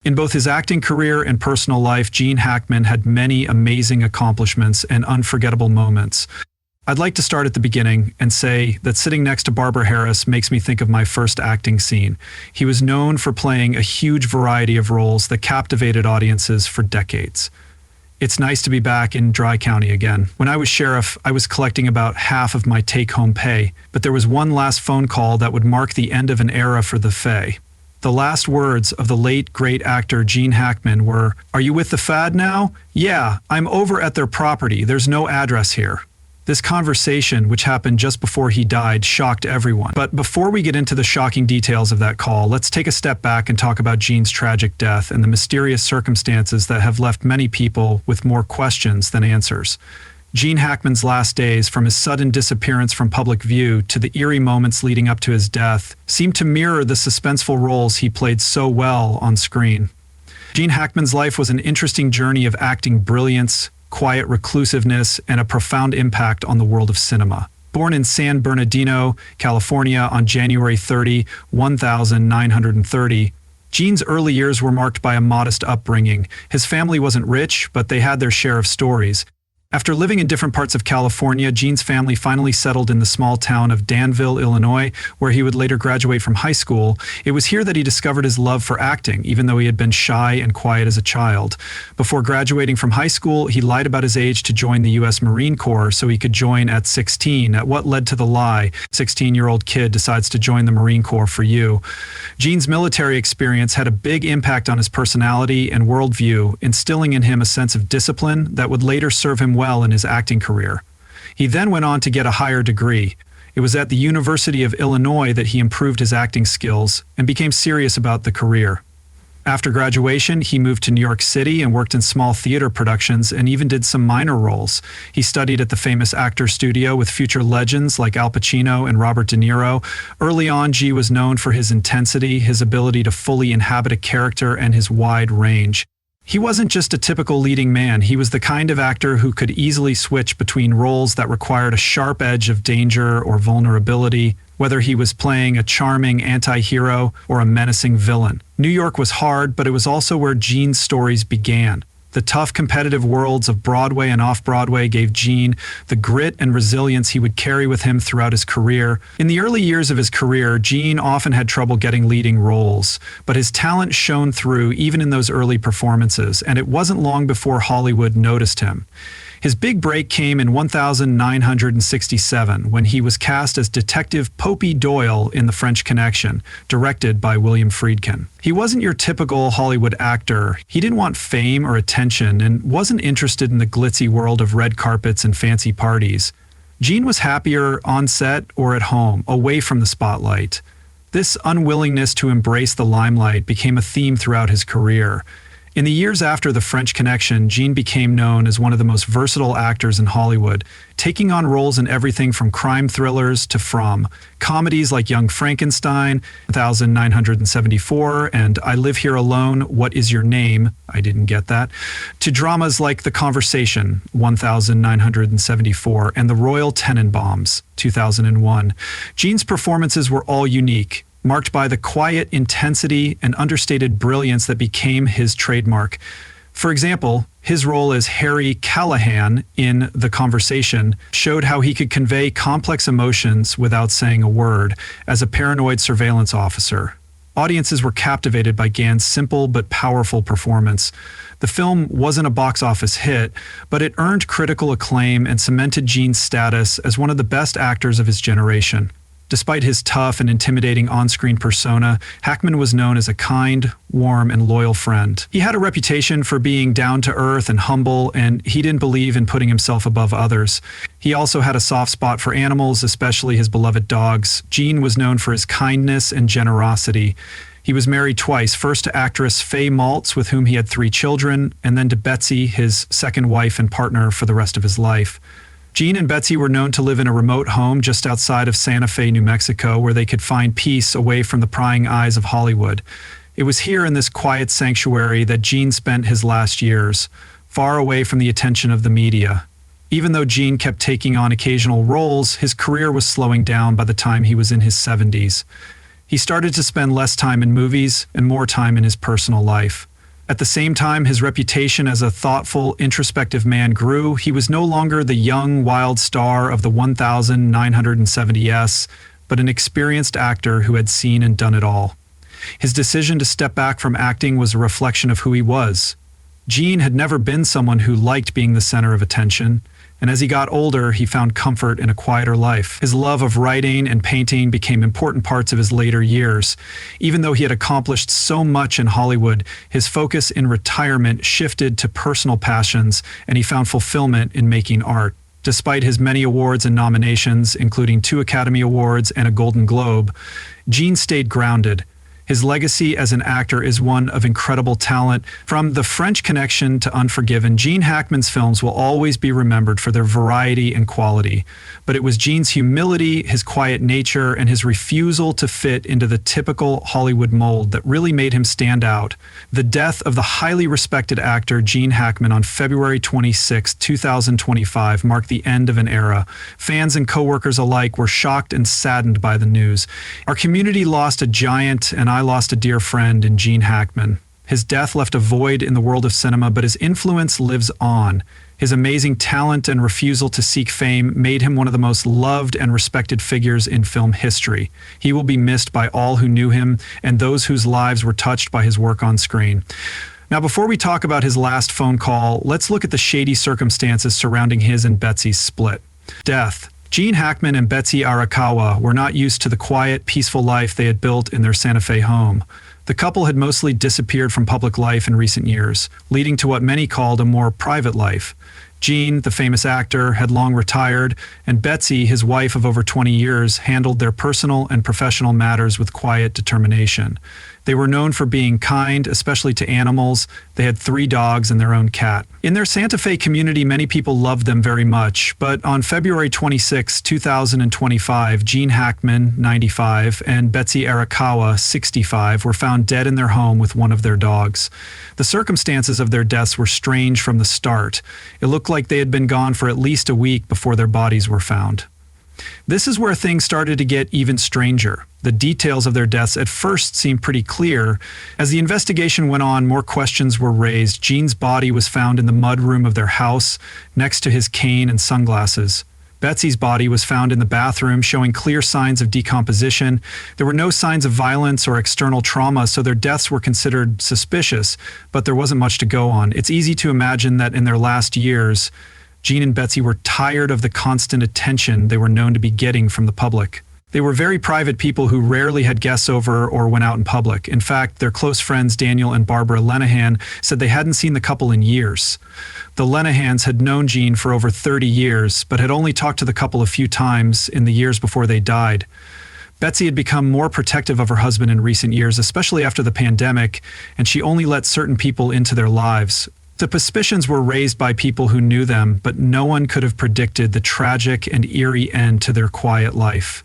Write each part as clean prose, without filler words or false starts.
In both his acting career and personal life, Gene Hackman had many amazing accomplishments and unforgettable moments. I'd like to start at the beginning and say that sitting next to Barbara Harris makes me think of my first acting scene. He was known for playing a huge variety of roles that captivated audiences for decades. It's nice to be back in Dry County again. When I was sheriff, I was collecting about half of my take-home pay, but there was one last phone call that would mark the end of an era for the Fae. The last words of the late, great actor Gene Hackman were, "Are you with the Fad now? Yeah, I'm over at their property. There's no address here." This conversation, which happened just before he died, shocked everyone. But before we get into the shocking details of that call, let's take a step back and talk about Gene's tragic death and the mysterious circumstances that have left many people with more questions than answers. Gene Hackman's last days, from his sudden disappearance from public view to the eerie moments leading up to his death, seem to mirror the suspenseful roles he played so well on screen. Gene Hackman's life was an interesting journey of acting brilliance, quiet reclusiveness, and a profound impact on the world of cinema. Born in San Bernardino, California on January 30, 1930, Gene's early years were marked by a modest upbringing. His family wasn't rich, but they had their share of stories. After living in different parts of California, Gene's family finally settled in the small town of Danville, Illinois, where he would later graduate from high school. It was here that he discovered his love for acting, even though he had been shy and quiet as a child. Before graduating from high school, he lied about his age to join the U.S. Marine Corps so he could join at 16. At what led to the lie? 16-year-old kid decides to join the Marine Corps for you. Gene's military experience had a big impact on his personality and worldview, instilling in him a sense of discipline that would later serve him well in his acting career. He then went on to get a higher degree. It was at the University of Illinois that he improved his acting skills and became serious about the career. After graduation, he moved to New York City and worked in small theater productions and even did some minor roles. He studied at the famous Actors Studio with future legends like Al Pacino and Robert De Niro. Early on, G was known for his intensity, his ability to fully inhabit a character, and his wide range. He wasn't just a typical leading man. He was the kind of actor who could easily switch between roles that required a sharp edge of danger or vulnerability, whether he was playing a charming anti-hero or a menacing villain. New York was hard, but it was also where Gene's stories began. The tough, competitive worlds of Broadway and off-Broadway gave Gene the grit and resilience he would carry with him throughout his career. In the early years of his career, Gene often had trouble getting leading roles, but his talent shone through even in those early performances, and it wasn't long before Hollywood noticed him. His big break came in 1967 when he was cast as Detective Popey Doyle in The French Connection, directed by William Friedkin. He wasn't your typical Hollywood actor. He didn't want fame or attention and wasn't interested in the glitzy world of red carpets and fancy parties. Gene was happier on set or at home, away from the spotlight. This unwillingness to embrace the limelight became a theme throughout his career. In the years after The French Connection, Gene became known as one of the most versatile actors in Hollywood, taking on roles in everything from crime thrillers to comedies like Young Frankenstein, 1974, and I Live Here Alone, What Is Your Name? I didn't get that, to dramas like The Conversation, 1974, and The Royal Tenenbaums, 2001. Gene's performances were all unique, marked by the quiet intensity and understated brilliance that became his trademark. For example, his role as Harry Callahan in The Conversation showed how he could convey complex emotions without saying a word as a paranoid surveillance officer. Audiences were captivated by Gann's simple but powerful performance. The film wasn't a box office hit, but it earned critical acclaim and cemented Gene's status as one of the best actors of his generation. Despite his tough and intimidating on-screen persona, Hackman was known as a kind, warm, and loyal friend. He had a reputation for being down-to-earth and humble, and he didn't believe in putting himself above others. He also had a soft spot for animals, especially his beloved dogs. Gene was known for his kindness and generosity. He was married twice, first to actress Faye Maltz, with whom he had 3 children, and then to Betsy, his second wife and partner for the rest of his life. Gene and Betsy were known to live in a remote home just outside of Santa Fe, New Mexico, where they could find peace away from the prying eyes of Hollywood. It was here in this quiet sanctuary that Gene spent his last years, far away from the attention of the media. Even though Gene kept taking on occasional roles, his career was slowing down by the time he was in his 70s. He started to spend less time in movies and more time in his personal life. At the same time, his reputation as a thoughtful, introspective man grew. He was no longer the young, wild star of the 1970s, but an experienced actor who had seen and done it all. His decision to step back from acting was a reflection of who he was. Gene had never been someone who liked being the center of attention, and as he got older, he found comfort in a quieter life. His love of writing and painting became important parts of his later years. Even though he had accomplished so much in Hollywood, his focus in retirement shifted to personal passions, and he found fulfillment in making art. Despite his many awards and nominations, including 2 Academy Awards and a Golden Globe, Gene stayed grounded. His legacy as an actor is one of incredible talent. From The French Connection to Unforgiven, Gene Hackman's films will always be remembered for their variety and quality. But it was Gene's humility, his quiet nature, and his refusal to fit into the typical Hollywood mold that really made him stand out. The death of the highly respected actor Gene Hackman on February 26, 2025 marked the end of an era. Fans and coworkers alike were shocked and saddened by the news. Our community lost a giant, and I lost a dear friend in Gene Hackman. His death left a void in the world of cinema, but his influence lives on. His amazing talent and refusal to seek fame made him one of the most loved and respected figures in film history. He will be missed by all who knew him and those whose lives were touched by his work on screen. Now, before we talk about his last phone call, let's look at the shady circumstances surrounding his and Betsy's split. Death. Gene Hackman and Betsy Arakawa were not used to the quiet, peaceful life they had built in their Santa Fe home. The couple had mostly disappeared from public life in recent years, leading to what many called a more private life. Gene, the famous actor, had long retired, and Betsy, his wife of over 20 years, handled their personal and professional matters with quiet determination. They were known for being kind, especially to animals. They had 3 dogs and their own cat. In their Santa Fe community, many people loved them very much, but on February 26, 2025, Gene Hackman, 95, and Betsy Arakawa, 65, were found dead in their home with one of their dogs. The circumstances of their deaths were strange from the start. It looked like they had been gone for at least a week before their bodies were found. This is where things started to get even stranger. The details of their deaths at first seemed pretty clear. As the investigation went on, more questions were raised. Gene's body was found in the mudroom of their house, next to his cane and sunglasses. Betsy's body was found in the bathroom, showing clear signs of decomposition. There were no signs of violence or external trauma, so their deaths were considered suspicious, but there wasn't much to go on. It's easy to imagine that in their last years, Gene and Betsy were tired of the constant attention they were known to be getting from the public. They were very private people who rarely had guests over or went out in public. In fact, their close friends Daniel and Barbara Lenahan said they hadn't seen the couple in years. The Lenahans had known Gene for over 30 years, but had only talked to the couple a few times in the years before they died. Betsy had become more protective of her husband in recent years, especially after the pandemic, and she only let certain people into their lives. The suspicions were raised by people who knew them, but no one could have predicted the tragic and eerie end to their quiet life.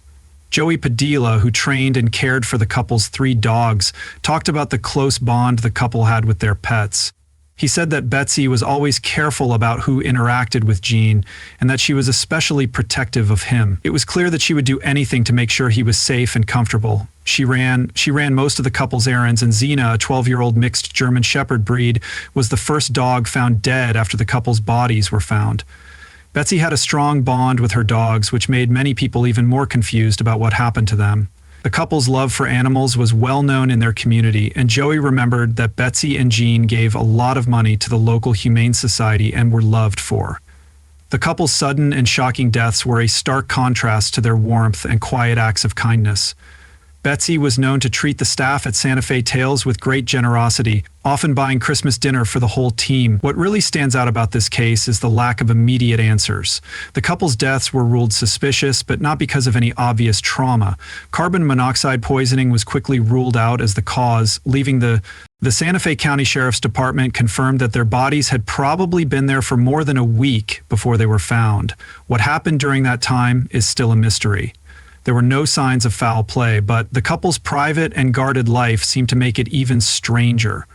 Joey Padilla, who trained and cared for the couple's 3 dogs, talked about the close bond the couple had with their pets. He said that Betsy was always careful about who interacted with Gene, and that she was especially protective of him. It was clear that she would do anything to make sure he was safe and comfortable. She ran most of the couple's errands, and Xena, a 12-year-old mixed German Shepherd breed, was the first dog found dead after the couple's bodies were found. Betsy had a strong bond with her dogs, which made many people even more confused about what happened to them. The couple's love for animals was well known in their community, and Joey remembered that Betsy and Gene gave a lot of money to the local humane society and were loved for. The couple's sudden and shocking deaths were a stark contrast to their warmth and quiet acts of kindness. Betsy was known to treat the staff at Santa Fe Tales with great generosity, often buying Christmas dinner for the whole team. What really stands out about this case is the lack of immediate answers. The couple's deaths were ruled suspicious, but not because of any obvious trauma. Carbon monoxide poisoning was quickly ruled out as the cause, leaving the Santa Fe County Sheriff's Department confirmed that their bodies had probably been there for more than a week before they were found. What happened during that time is still a mystery. There were no signs of foul play, but the couple's private and guarded life seemed to make it even stranger.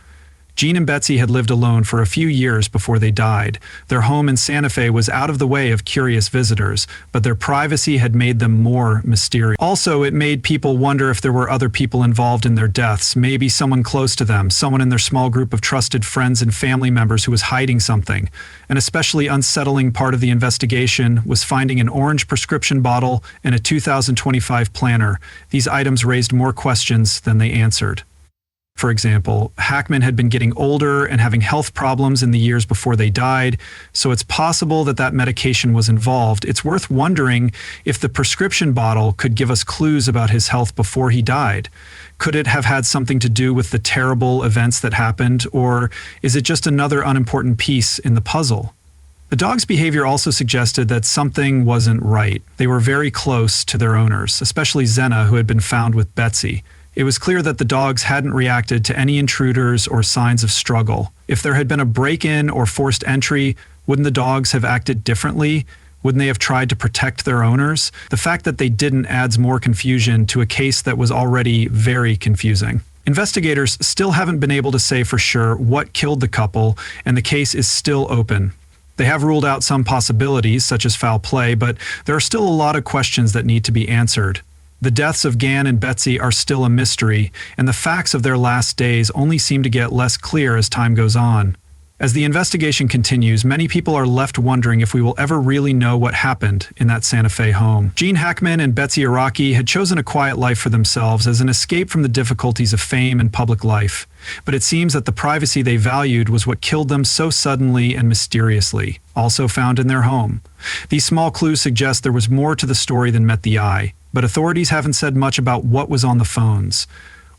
Jean and Betsy had lived alone for a few years before they died. Their home in Santa Fe was out of the way of curious visitors, but their privacy had made them more mysterious. Also, it made people wonder if there were other people involved in their deaths, maybe someone close to them, someone in their small group of trusted friends and family members who was hiding something. An especially unsettling part of the investigation was finding an orange prescription bottle and a 2025 planner. These items raised more questions than they answered. For example, Hackman had been getting older and having health problems in the years before they died, so it's possible that that medication was involved. It's worth wondering if the prescription bottle could give us clues about his health before he died. Could it have had something to do with the terrible events that happened, or is it just another unimportant piece in the puzzle? The dog's behavior also suggested that something wasn't right. They were very close to their owners, especially Zena, who had been found with Betsy. It was clear that the dogs hadn't reacted to any intruders or signs of struggle. If there had been a break-in or forced entry, wouldn't the dogs have acted differently? Wouldn't they have tried to protect their owners? The fact that they didn't adds more confusion to a case that was already very confusing. Investigators still haven't been able to say for sure what killed the couple, and the case is still open. They have ruled out some possibilities, such as foul play, but there are still a lot of questions that need to be answered. The deaths of Gan and Betsy are still a mystery, and the facts of their last days only seem to get less clear as time goes on. As the investigation continues, many people are left wondering if we will ever really know what happened in that Santa Fe home. Jean Hackman and Betsy Araki had chosen a quiet life for themselves as an escape from the difficulties of fame and public life. But it seems that the privacy they valued was what killed them so suddenly and mysteriously, also found in their home. These small clues suggest there was more to the story than met the eye, but authorities haven't said much about what was on the phones.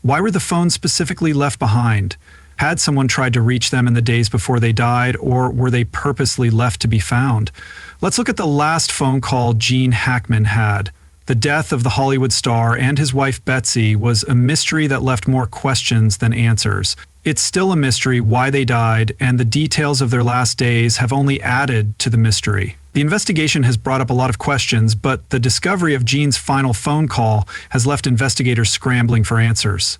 Why were the phones specifically left behind? Had someone tried to reach them in the days before they died, or were they purposely left to be found? Let's look at the last phone call Jean Hackman had. The death of the Hollywood star and his wife Betsy was a mystery that left more questions than answers. It's still a mystery why they died, and the details of their last days have only added to the mystery. The investigation has brought up a lot of questions, but the discovery of Jean's final phone call has left investigators scrambling for answers.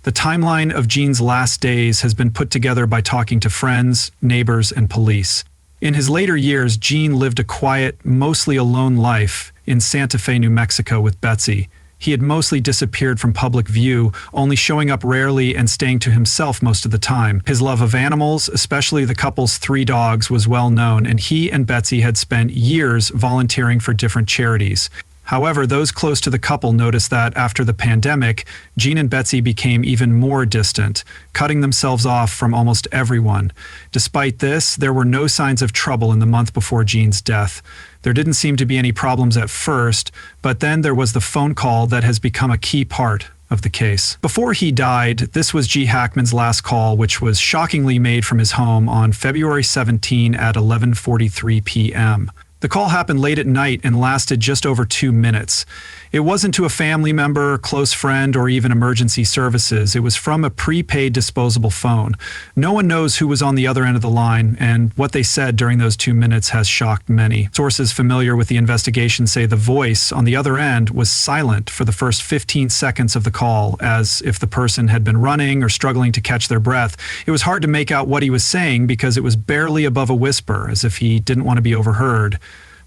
The timeline of Jean's last days has been put together by talking to friends, neighbors, and police. In his later years, Jean lived a quiet, mostly alone life in Santa Fe, New Mexico with Betsy. He had mostly disappeared from public view, only showing up rarely and staying to himself most of the time. His love of animals, especially the couple's 3 dogs, was well known, and he and Betsy had spent years volunteering for different charities. However, those close to the couple noticed that after the pandemic, Jean and Betsy became even more distant, cutting themselves off from almost everyone. Despite this, there were no signs of trouble in the month before Jean's death. There didn't seem to be any problems at first, but then there was the phone call that has become a key part of the case. Before he died, this was G. Hackman's last call, which was shockingly made from his home on February 17 at 11:43 p.m. The call happened late at night and lasted just over 2 minutes. It wasn't to a family member, close friend, or even emergency services. It was from a prepaid disposable phone. No one knows who was on the other end of the line, and what they said during those 2 minutes has shocked many. Sources familiar with the investigation say the voice on the other end was silent for the first 15 seconds of the call, as if the person had been running or struggling to catch their breath. It was hard to make out what he was saying because it was barely above a whisper, as if he didn't want to be overheard.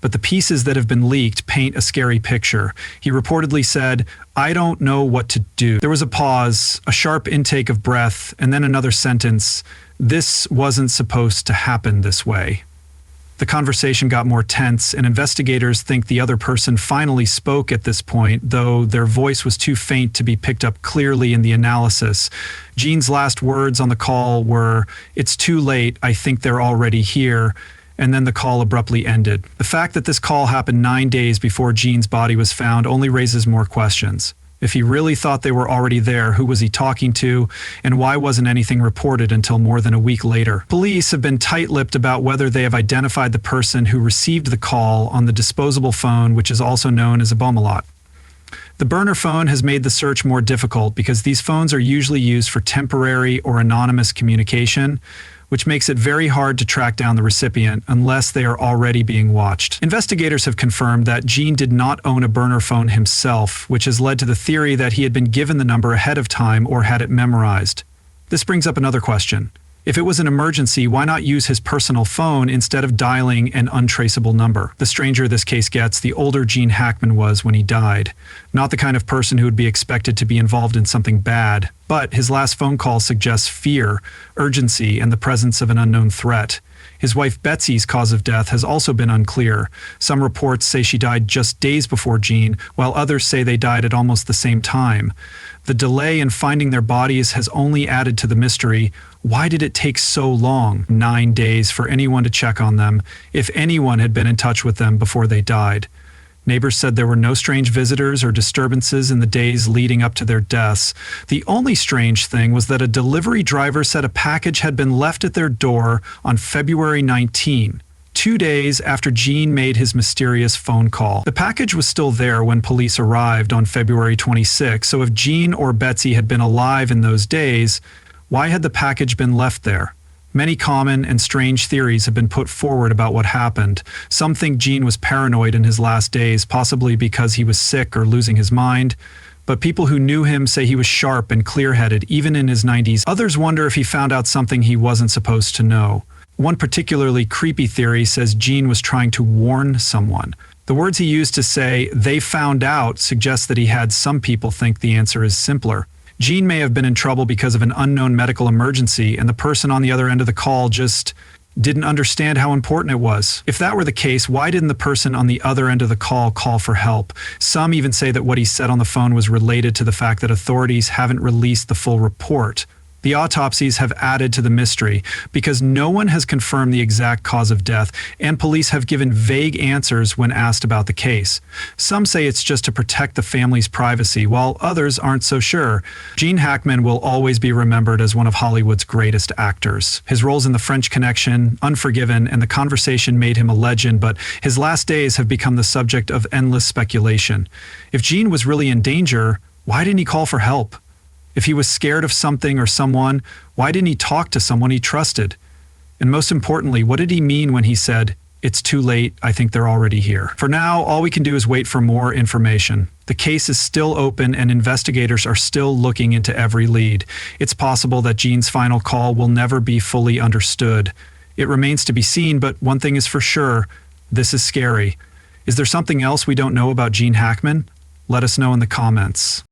But the pieces that have been leaked paint a scary picture. He reportedly said, "I don't know what to do." There was a pause, a sharp intake of breath, and then another sentence. "This wasn't supposed to happen this way." The conversation got more tense, and investigators think the other person finally spoke at this point, though their voice was too faint to be picked up clearly in the analysis. Jean's last words on the call were, "It's too late, I think they're already here." And then the call abruptly ended. The fact that this call happened 9 days before Jean's body was found only raises more questions. If he really thought they were already there, who was he talking to, and why wasn't anything reported until more than a week later? Police have been tight-lipped about whether they have identified the person who received the call on the disposable phone, which is also known as a Bomalot. The burner phone has made the search more difficult because these phones are usually used for temporary or anonymous communication, which makes it very hard to track down the recipient unless they are already being watched. Investigators have confirmed that Jean did not own a burner phone himself, which has led to the theory that he had been given the number ahead of time or had it memorized. This brings up another question. If it was an emergency, why not use his personal phone instead of dialing an untraceable number? The stranger this case gets, the older Gene Hackman was when he died. Not the kind of person who would be expected to be involved in something bad, but his last phone call suggests fear, urgency, and the presence of an unknown threat. His wife Betsy's cause of death has also been unclear. Some reports say she died just days before Gene, while others say they died at almost the same time. The delay in finding their bodies has only added to the mystery. Why did it take so long, 9 days, for anyone to check on them, if anyone had been in touch with them before they died? Neighbors said there were no strange visitors or disturbances in the days leading up to their deaths. The only strange thing was that a delivery driver said a package had been left at their door on February 19, 2 days after Gene made his mysterious phone call. The package was still there when police arrived on February 26, so if Gene or Betsy had been alive in those days, why had the package been left there? Many common and strange theories have been put forward about what happened. Some think Gene was paranoid in his last days, possibly because he was sick or losing his mind. But people who knew him say he was sharp and clear-headed, even in his 90s. Others wonder if he found out something he wasn't supposed to know. One particularly creepy theory says Gene was trying to warn someone. The words he used to say, "they found out," suggests that he had some people think the answer is simpler. Gene may have been in trouble because of an unknown medical emergency, and the person on the other end of the call just didn't understand how important it was. If that were the case, why didn't the person on the other end of the call for help? Some even say that what he said on the phone was related to the fact that authorities haven't released the full report. The autopsies have added to the mystery because no one has confirmed the exact cause of death, and police have given vague answers when asked about the case. Some say it's just to protect the family's privacy, while others aren't so sure. Gene Hackman will always be remembered as one of Hollywood's greatest actors. His roles in The French Connection, Unforgiven, and The Conversation made him a legend, but his last days have become the subject of endless speculation. If Gene was really in danger, why didn't he call for help? If he was scared of something or someone, why didn't he talk to someone he trusted? And most importantly, what did he mean when he said, "It's too late, I think they're already here"? For now, all we can do is wait for more information. The case is still open and investigators are still looking into every lead. It's possible that Gene's final call will never be fully understood. It remains to be seen, but one thing is for sure, this is scary. Is there something else we don't know about Gene Hackman? Let us know in the comments.